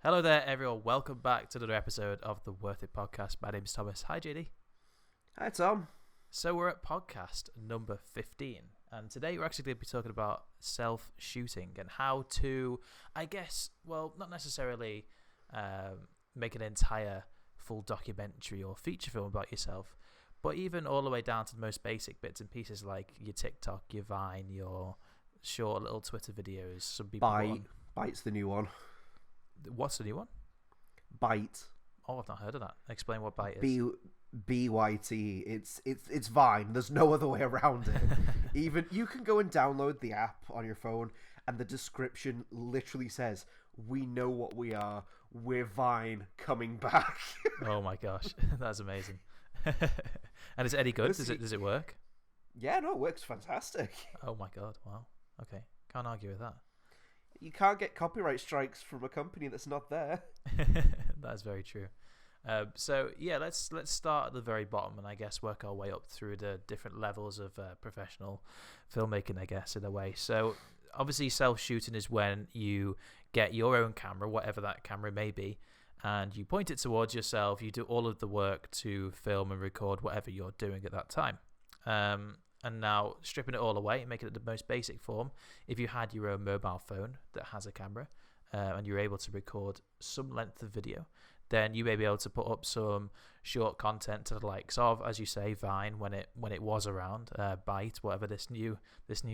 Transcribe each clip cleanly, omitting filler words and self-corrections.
Hello there, everyone. Welcome back to another episode of the Worthit podcast. My name is Thomas. Hi, JD. Hi, Tom. So we're at podcast number 15, and today we're actually going to be talking about self-shooting and how to, not necessarily make an entire full documentary or feature film about yourself, but even all the way down to the most basic bits and pieces like your TikTok, your Vine, your short little Twitter videos. Some people Byte's the new one. What's the new one? Byte. Oh, I've not heard of that. Explain what Byte is. BYT. It's Vine. There's no other way around it. Even you can go and download the app on your phone, and the description literally says, "We know what we are. We're Vine coming back." Oh my gosh, that's amazing. And is it any good? Does it work? Yeah, no, it works fantastic. Oh my god! Wow. Okay, can't argue with that. You can't get copyright strikes from a company that's not there. That's very true. So yeah, let's start at the very bottom and I guess work our way up through the different levels of professional filmmaking, I guess, in a way. So obviously self-shooting is when you get your own camera, whatever that camera may be, and you point it towards yourself. You do all of the work to film and record whatever you're doing at that time. And now stripping it all away, making it the most basic form. If you had your own mobile phone that has a camera and you're able to record some length of video, then you may be able to put up some short content to the likes of, as you say, Vine when it was around, Byte, whatever this new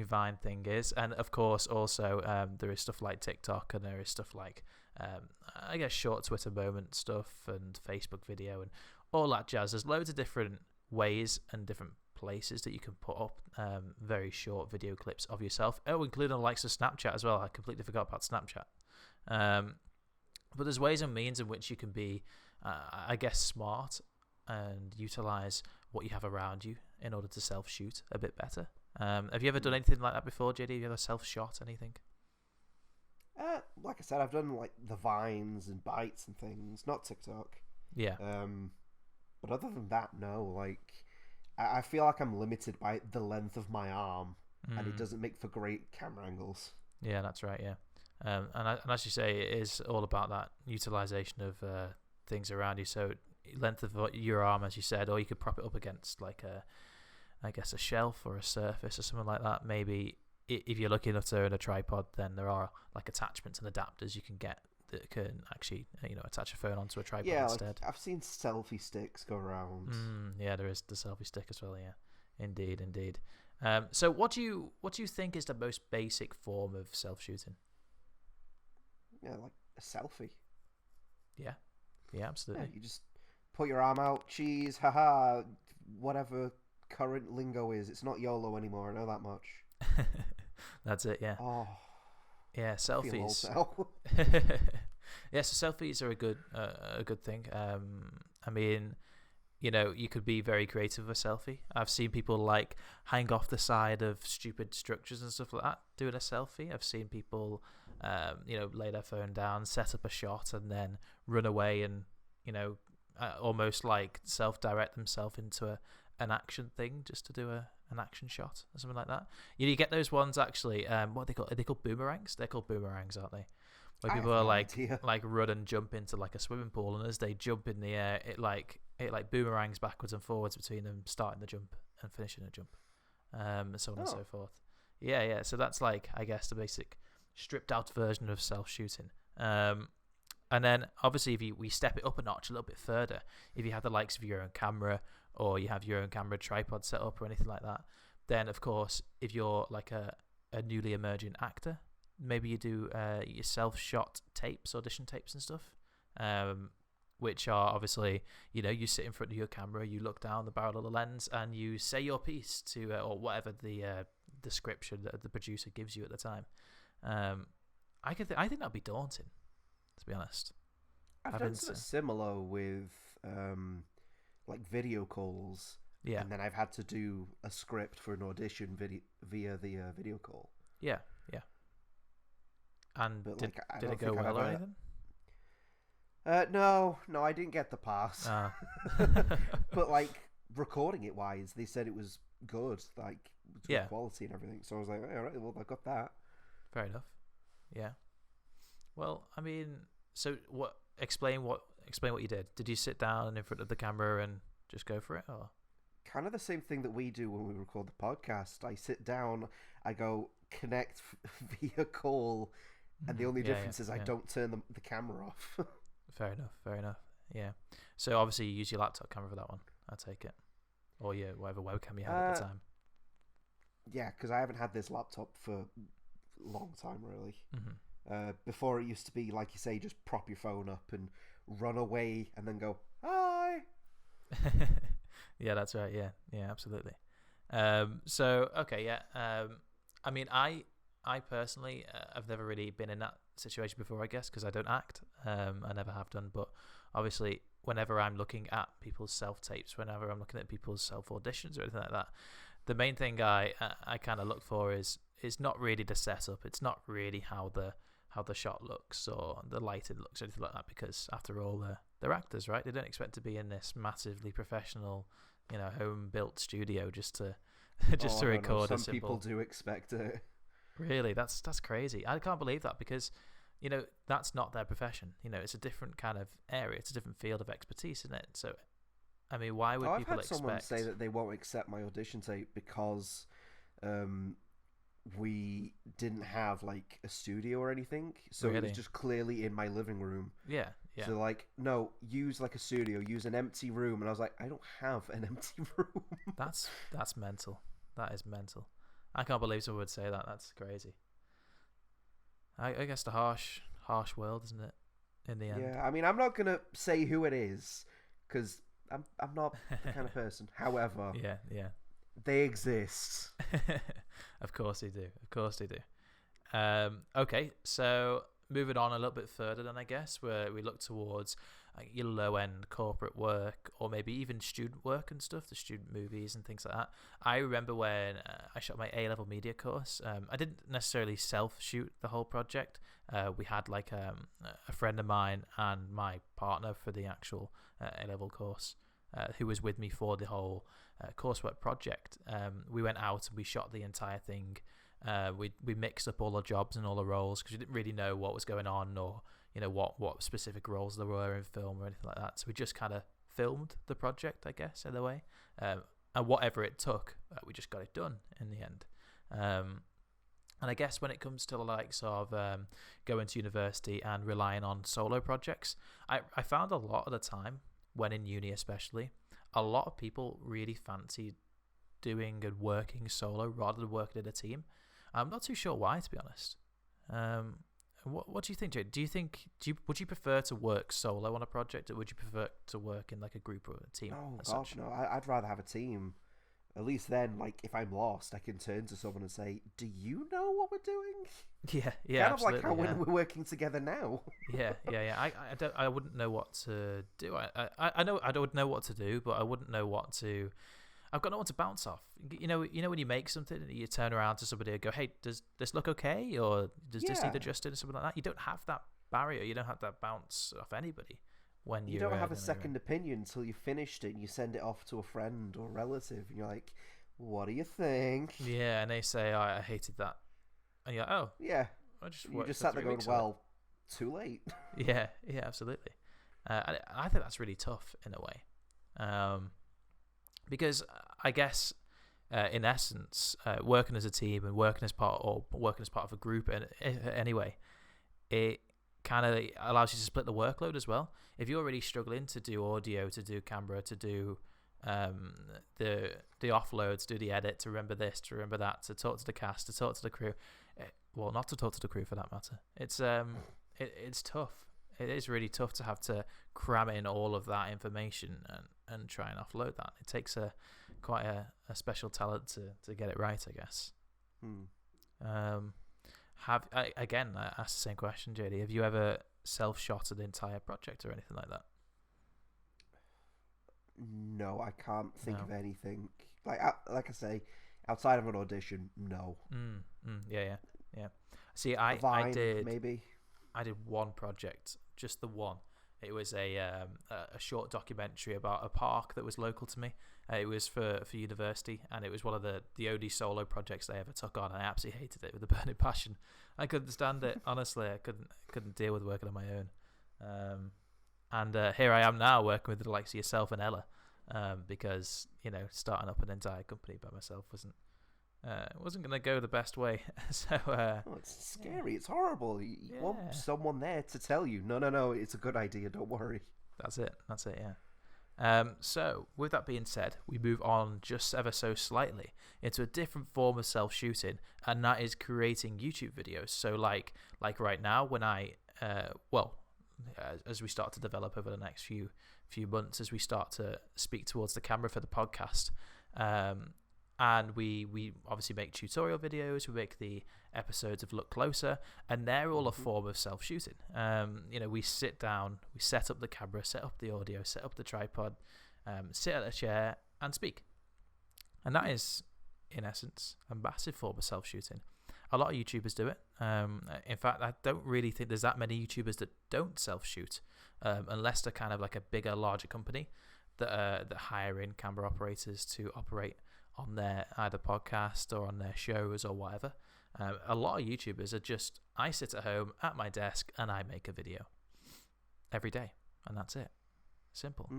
Vine thing is, and of course also there is stuff like TikTok and there is stuff like I guess short Twitter moment stuff and Facebook video and all that jazz. There's loads of different ways and different places that you can put up very short video clips of yourself. Oh, including the likes of Snapchat as well. I completely forgot about Snapchat. But there's ways and means in which you can be, I guess, smart and utilize what you have around you in order to self-shoot a bit better. Have you ever done anything like that before, JD? Have you ever self-shot anything? Like I said, I've done like the Vines and Bytes and things, not TikTok. Yeah. But other than that, no. Like, I feel like I'm limited by the length of my arm, and it doesn't make for great camera angles. Yeah, that's right. Yeah, and as you say, it is all about that utilization of things around you. So length of your arm, as you said, or you could prop it up against like a shelf or a surface or something like that. Maybe if you're lucky enough to own a tripod, then there are like attachments and adapters you can get that can actually attach a phone onto a tripod instead. Like I've seen selfie sticks go around. Yeah, there is the selfie stick as well. Yeah, indeed. So what do you think is the most basic form of self-shooting? Yeah, like a selfie. Yeah, absolutely. Yeah, you just put your arm out, cheese, haha, whatever current lingo is. It's not YOLO anymore, I know that much. That's it, yeah. Oh, yeah, selfies. Yeah, so selfies are a good thing. I mean, you could be very creative with a selfie. I've seen people like hang off the side of stupid structures and stuff like that doing a selfie. I've seen people, lay their phone down, set up a shot, and then run away and almost like self-direct themselves into an action thing just to do an action shot or something like that. You get those ones actually. What are they called? Boomerangs. They're called boomerangs, aren't they? Where people are like run and jump into like a swimming pool, and as they jump in the air, it like boomerangs backwards and forwards between them, starting the jump and finishing a jump, and so on and so forth. Yeah. So that's like, I guess, the basic stripped out version of self-shooting. And then obviously if we step it up a notch a little bit further, if you have the likes of your own camera or you have your own camera tripod set up or anything like that, then of course if you're like a newly emerging actor, maybe you do your self-shot tapes, audition tapes and stuff, which are obviously, you sit in front of your camera, you look down the barrel of the lens and you say your piece to or whatever the description that the producer gives you at the time. I think that'd be daunting, to be honest. I've done something similar with like video calls, and then I've had to do a script for an audition via the video call. Yeah. And did it go well or anything? No, I didn't get the pass. But like recording it wise, they said it was good, like good quality and everything. So I was like, all right, well, I got that. Fair enough. Yeah. Well, I mean, So what? Explain what you did. Did you sit down in front of the camera and just go for it, or? Kind of the same thing that we do when we record the podcast. I sit down, I go connect via call, and the only difference is I don't turn the camera off. Fair enough. Yeah. So obviously you use your laptop camera for that one, I take it, or your whatever webcam you had at the time. Yeah, because I haven't had this laptop for a long time, really. Before it used to be, like you say, just prop your phone up and run away and then go, hi! Yeah, that's right. Yeah, absolutely. So, okay, yeah. I mean, I personally, I've never really been in that situation before, I guess, because I don't act. I never have done. But obviously, whenever I'm looking at people's self-tapes, whenever I'm looking at people's self-auditions or anything like that, the main thing I kind of look for is not really the setup. It's not really how the shot looks or the lighting looks or anything like that, because after all, they're actors, right? They don't expect to be in this massively professional, home-built studio just to record. No. Some people do expect it. Really, that's crazy. I can't believe that, because that's not their profession. It's a different kind of area. It's a different field of expertise, isn't it? So, I mean, why would people expect? I've had someone say that they won't accept my audition tape because we didn't have like a studio or anything, so It was just clearly in my living room. Yeah. So like, no, use like a studio, use an empty room, and I was like, I don't have an empty room. That's mental. That is mental. I can't believe someone would say that. That's crazy. I guess the harsh world, isn't it? In the end. Yeah, I mean, I'm not gonna say who it is because I'm not the kind of person. However, yeah. They exist. Of course they do. Okay, so moving on a little bit further then, I guess, where we look towards your low-end corporate work, or maybe even student work and stuff, the student movies and things like that. I remember when I shot my A-level media course, I didn't necessarily self-shoot the whole project. We had like a friend of mine and my partner for the actual A-level course, who was with me for the whole coursework project. We went out and we shot the entire thing. We mixed up all the jobs and all the roles because we didn't really know what was going on, or what specific roles there were in film or anything like that. So we just kind of filmed the project, I guess, in a way, and whatever it took, we just got it done in the end. And I guess when it comes to the likes of going to university and relying on solo projects, I found a lot of the time, when in uni especially, a lot of people really fancied doing and working solo rather than working in a team. I'm not too sure why, to be honest. What do you think, Jade? Would you prefer to work solo on a project, or would you prefer to work in like a group or a team? Oh gosh, no! I'd rather have a team. At least then, like, if I'm lost, I can turn to someone and say, "Do you know what we're doing?" Yeah. Kind of like how when we're working together now. Yeah. I wouldn't know what to do. I know I don't know what to do, but I wouldn't know what to. I've got no one to bounce off. You know when you make something and you turn around to somebody and go, "Hey, does this look okay?" Or "Does this need adjusting?" or something like that. You don't have that barrier. You don't have that bounce off anybody when you don't have a second opinion until you finished it and you send it off to a friend or relative and you're like, "What do you think?" Yeah, and they say, "I hated that," and you're like, "Oh, yeah." You just sat there going, "Well, too late." Yeah, absolutely. I think that's really tough in a way. Because I guess, in essence, working as a team and working as part of a group, and anyway, it kind of allows you to split the workload as well. If you're really struggling to do audio, to do camera, to do the offloads, to do the edit, to remember this, to remember that, to talk to the cast, to talk to the crew, well, not to talk to the crew for that matter. It's tough. It is really tough to have to cram in all of that information and try and offload that. It takes quite a special talent to get it right, I guess. I asked the same question, JD. Have you ever self-shot an entire project or anything like that? No, I can't think of anything. Like I say, outside of an audition, no. Yeah. See, I did maybe. I did one project, just the one. It was a short documentary about a park that was local to me. It was for university, and it was one of the only solo projects I ever took on. I absolutely hated it with a burning passion. I couldn't stand it, honestly. I couldn't deal with working on my own. And here I am now working with the likes of yourself and Ella, because starting up an entire company by myself wasn't going to go the best way. So it's scary. It's horrible. You want someone there to tell you, no, it's a good idea. Don't worry. That's it. Yeah. So with that being said, we move on just ever so slightly into a different form of self-shooting, and that is creating YouTube videos. So like right now, when as we start to develop over the next few months, as we start to speak towards the camera for the podcast, and we obviously make tutorial videos, we make the episodes of Look Closer, and they're all a form of self-shooting. We sit down, we set up the camera, set up the audio, set up the tripod, sit at a chair and speak. And that is, in essence, a massive form of self-shooting. A lot of YouTubers do it. In fact, I don't really think there's that many YouTubers that don't self-shoot, unless they're kind of like a bigger, larger company that hire in camera operators to operate on their either podcast or on their shows or whatever. A lot of YouTubers are just, I sit at home at my desk and I make a video every day, and that's it. Simple.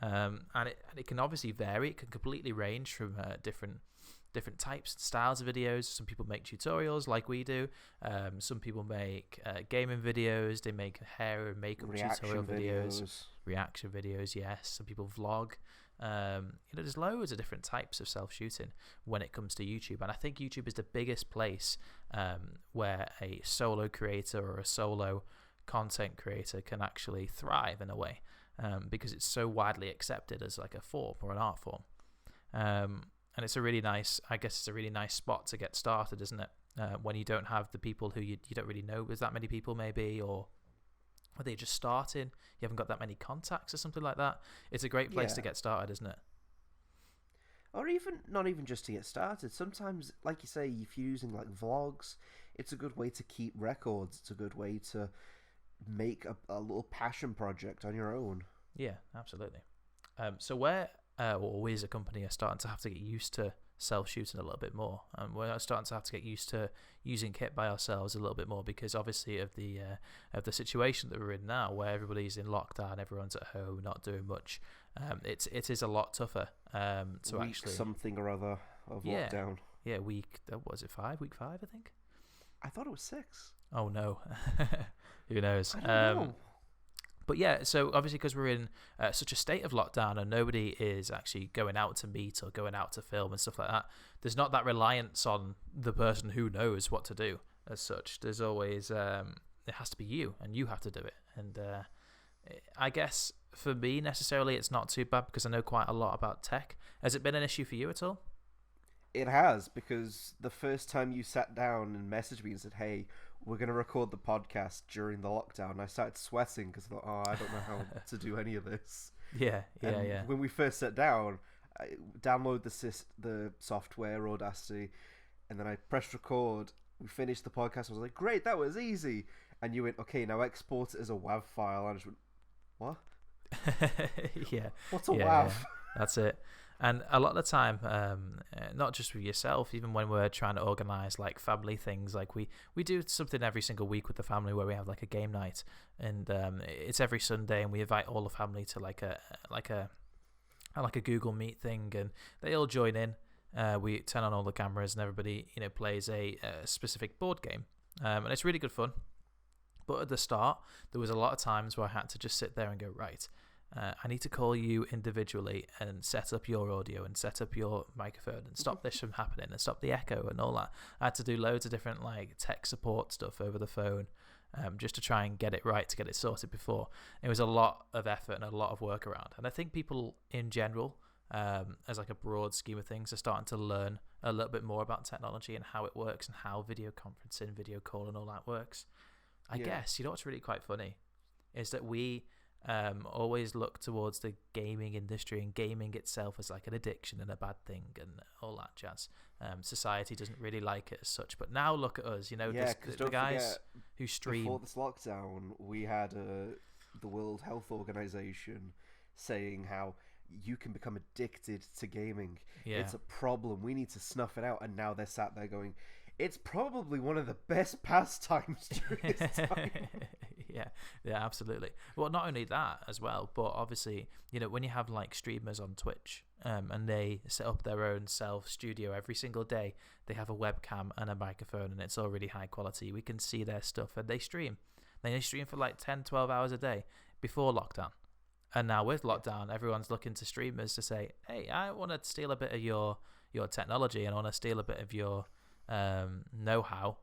And it can obviously vary. It can completely range from different types and styles of videos. Some people make tutorials like we do. Some people make gaming videos. They make hair and makeup tutorial videos. Reaction videos, yes. Some people vlog. There's loads of different types of self-shooting when it comes to YouTube, and I think YouTube is the biggest place where a solo creator or a solo content creator can actually thrive in a way, because it's so widely accepted as like a form or an art form. And it's a really nice spot to get started, isn't it? When you don't have the people who you don't really know with that many people, maybe, or are they just starting? You haven't got that many contacts or something like that. It's a great place to get started, isn't it? Or not even just to get started. Sometimes, like you say, if you're using like vlogs, it's a good way to keep records. It's a good way to make a little passion project on your own. Yeah, absolutely. So where we as a company are starting to have to get used to self-shooting a little bit more, and we're starting to have to get used to using kit by ourselves a little bit more, because obviously of the situation that we're in now, where everybody's in lockdown, everyone's at home, not doing much. It is a lot tougher to week actually something or other of lockdown. Yeah, week 5, I think. I thought it was 6. Oh no. Who knows? I don't know. But yeah, so obviously because we're in such a state of lockdown and nobody is actually going out to meet or going out to film and stuff like that, there's not that reliance on the person who knows what to do as such. There's always, it has to be you, and you have to do it. And I guess for me, necessarily, it's not too bad because I know quite a lot about tech. Has it been an issue for you at all? It has, because the first time you sat down and messaged me and said, hey, we're going to record the podcast during the lockdown, I started sweating because I thought, I don't know how to do any of this. Yeah. When we first sat down, I downloaded the software, Audacity, and then I pressed record. We finished the podcast. I was like, great, that was easy. And you went, okay, now export it as a WAV file. And I just went, what? Yeah. What's a WAV? Yeah. That's it. And a lot of the time, not just with yourself, even when we're trying to organise like family things, like we do something every single week with the family where we have like a game night, and it's every Sunday, and we invite all the family to like a Google Meet thing, and they all join in. We turn on all the cameras, and everybody plays a specific board game, and it's really good fun. But at the start, there was a lot of times where I had to just sit there and go, right, I need to call you individually and set up your audio and set up your microphone and stop this from happening and stop the echo and all that. I had to do loads of different like tech support stuff over the phone, just to try and get it right, to get it sorted before. It was a lot of effort and a lot of work around. And I think people in general, as like a broad scheme of things, are starting to learn a little bit more about technology and how it works and how video conferencing, video call and all that works. I guess, what's really quite funny is that we always look towards the gaming industry and gaming itself as like an addiction and a bad thing and all that jazz. Society doesn't really like it as such, but now look at us, the guys who stream. Before this lockdown, we had the World Health Organization saying how you can become addicted to gaming. It's a problem, we need to snuff it out. And now they're sat there going, it's probably one of the best pastimes during this time. yeah, absolutely. Well, not only that as well, but obviously, when you have like streamers on Twitch, and they set up their own self studio every single day, they have a webcam and a microphone, and it's all really high quality. We can see their stuff, and they stream. They stream for like 10, 12 hours a day before lockdown. And now with lockdown, everyone's looking to streamers to say, hey, I want to steal a bit of your technology, and I want to steal a bit of your know-how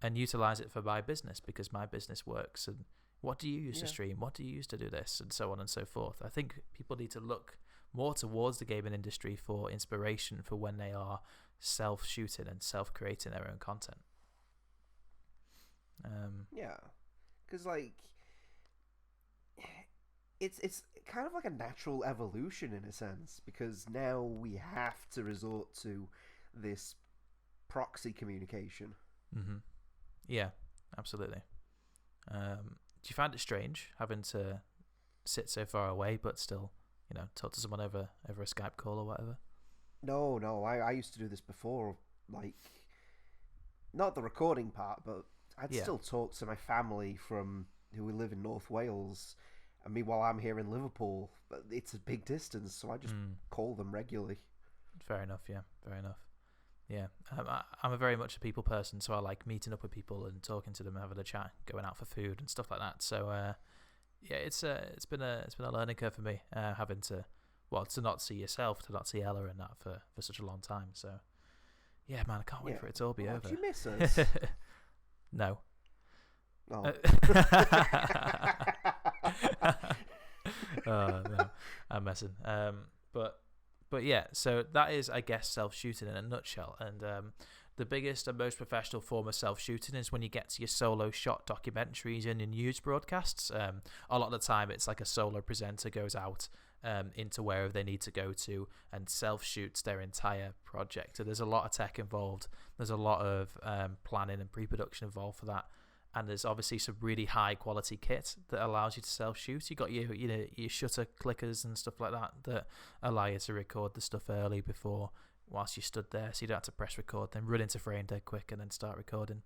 and utilize it for my business, because my business works. And what do you use to stream? What do you use to do this? And so on and so forth. I think people need to look more towards the gaming industry for inspiration for when they are self-shooting and self-creating their own content. Because like it's kind of like a natural evolution in a sense, because now we have to resort to this proxy communication. Mm-hmm. Yeah, absolutely. Do you find it strange having to sit so far away but still, talk to someone over a Skype call or whatever? No. I used to do this before, like, not the recording part, but I'd still talk to my family who live in North Wales, and meanwhile I'm here in Liverpool. But it's a big distance, so I just call them regularly. Fair enough. Yeah, I'm a very much a people person, so I like meeting up with people and talking to them, having a chat, going out for food and stuff like that. So it's been a learning curve for me, having to not see yourself, to not see Ella and that for such a long time. So yeah, man, I can't wait for it to all be over. Do you miss us? No. Oh. No, I'm messing. But yeah, so that is, I guess, self-shooting in a nutshell. And the biggest and most professional form of self-shooting is when you get to your solo shot documentaries and your news broadcasts. A lot of the time, it's like a solo presenter goes out into wherever they need to go to and self-shoots their entire project. So there's a lot of tech involved. There's a lot of planning and pre-production involved for that. And there's obviously some really high quality kit that allows you to self-shoot. You got your shutter clickers and stuff like that allow you to record the stuff early before, whilst you stood there, so you don't have to press record, then run into frame dead quick and then start recording.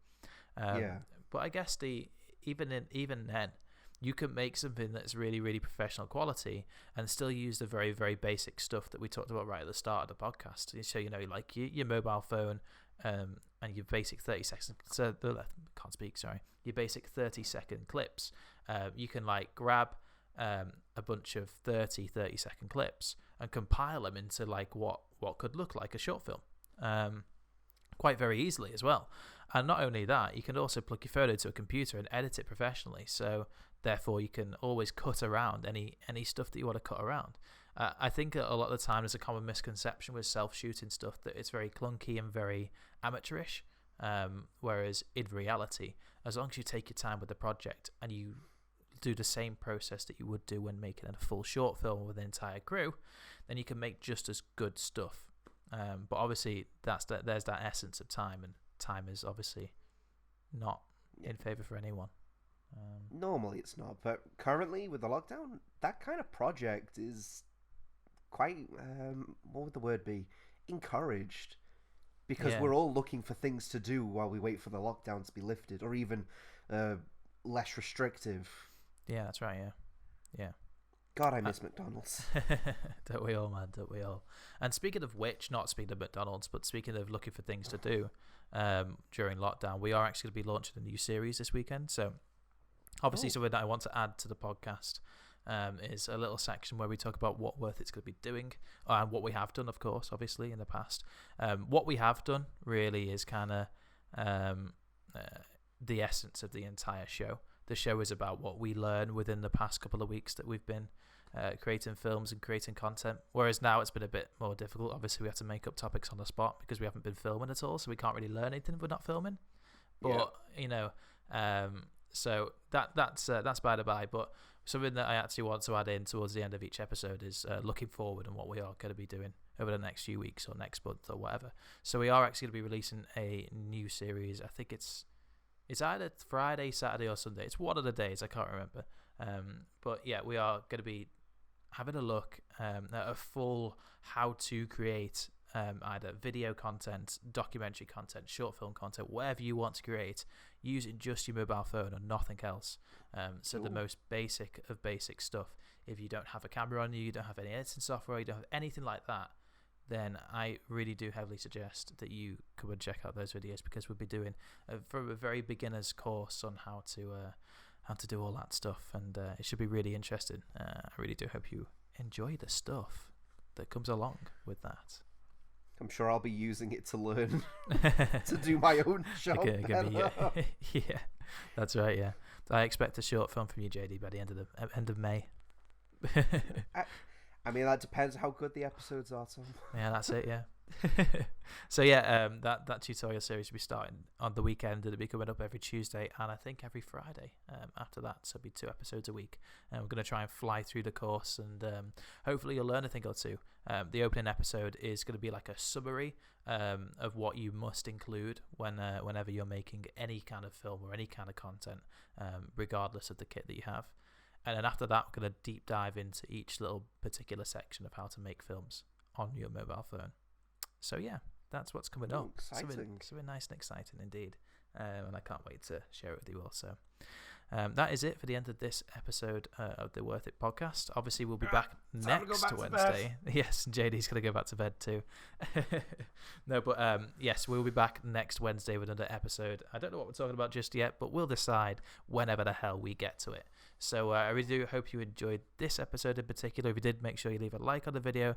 But I guess even then, you can make something that's really, really professional quality and still use the very, very basic stuff that we talked about right at the start of the podcast. So like your mobile phone. And your basic 30-second clips. You can like grab a bunch of 30-second clips and compile them into like what could look like a short film, quite very easily as well. And not only that, you can also plug your phone into a computer and edit it professionally. So therefore, you can always cut around any stuff that you want to cut around. I think a lot of the time there's a common misconception with self-shooting stuff that it's very clunky and very amateurish, whereas in reality, as long as you take your time with the project and you do the same process that you would do when making a full short film with an entire crew, then you can make just as good stuff. But obviously, there's that essence of time, and time is obviously not in favour for anyone. Normally it's not, but currently with the lockdown, that kind of project is quite, what would the word be, encouraged, because we're all looking for things to do while we wait for the lockdown to be lifted, or even less restrictive. Yeah, that's right. Yeah. God, I miss McDonald's. Don't we all, man? Don't we all? And speaking of which, not speaking of McDonald's, but speaking of looking for things to do during lockdown, we are actually going to be launching a new series this weekend. So obviously, something that I want to add to the podcast is a little section where we talk about what Worthit's going to be doing and what we have done, of course, obviously, in the past. What we have done really is kind of the essence of the entire show. The show is about what we learn within the past couple of weeks that we've been creating films and creating content, whereas now it's been a bit more difficult. Obviously, we have to make up topics on the spot because we haven't been filming at all, so we can't really learn anything if we're not filming. But so that's by the by. But something that I actually want to add in towards the end of each episode is looking forward and what we are going to be doing over the next few weeks or next month or whatever. So we are actually going to be releasing a new series. I think it's either Friday, Saturday, or Sunday. It's one of the days. I can't remember. But yeah, we are going to be having a look at a full how to create either video content, documentary content, short film content, whatever you want to create, using just your mobile phone and nothing else. So the most basic of basic stuff. If you don't have a camera on you, you don't have any editing software, you don't have anything like that, then I really do heavily suggest that you come and check out those videos, because we'll be doing from a very beginner's course on how to do all that stuff, and it should be really interesting. I really do hope you enjoy the stuff that comes along with that. I'm sure I'll be using it to learn to do my own job. Yeah, that's right. Yeah, I expect a short film from you, JD, by the end of May. I mean, that depends how good the episodes are, Tom. Yeah, that's it. Yeah. So yeah, that tutorial series will be starting on the weekend. It'll be coming up every Tuesday and I think every Friday after that. So it'll be 2 episodes a week, and we're going to try and fly through the course, and hopefully you'll learn a thing or two. The opening episode is going to be like a summary of what you must include whenever you're making any kind of film or any kind of content, regardless of the kit that you have. And then after that, we're going to deep dive into each little particular section of how to make films on your mobile phone. So yeah, that's what's coming up. Exciting. Something nice and exciting indeed. And I can't wait to share it with you all. So that is it for the end of this episode of the Worthit podcast. Obviously, we'll be back next Wednesday. Yes, JD's going to go back to bed too. No, but yes, we'll be back next Wednesday with another episode. I don't know what we're talking about just yet, but we'll decide whenever the hell we get to it. So I really do hope you enjoyed this episode in particular. If you did, make sure you leave a like on the video,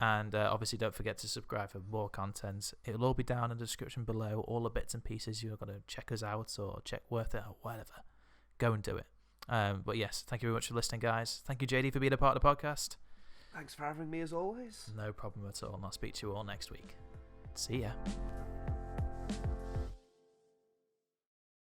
and obviously don't forget to subscribe for more content. It'll all be down in the description below, all the bits and pieces you're going to check us out or check Worthit or whatever. Go and do it. But yes, thank you very much for listening, guys. Thank you, JD, for being a part of the podcast. Thanks for having me as always. No problem at all, and I'll speak to you all next week. See ya.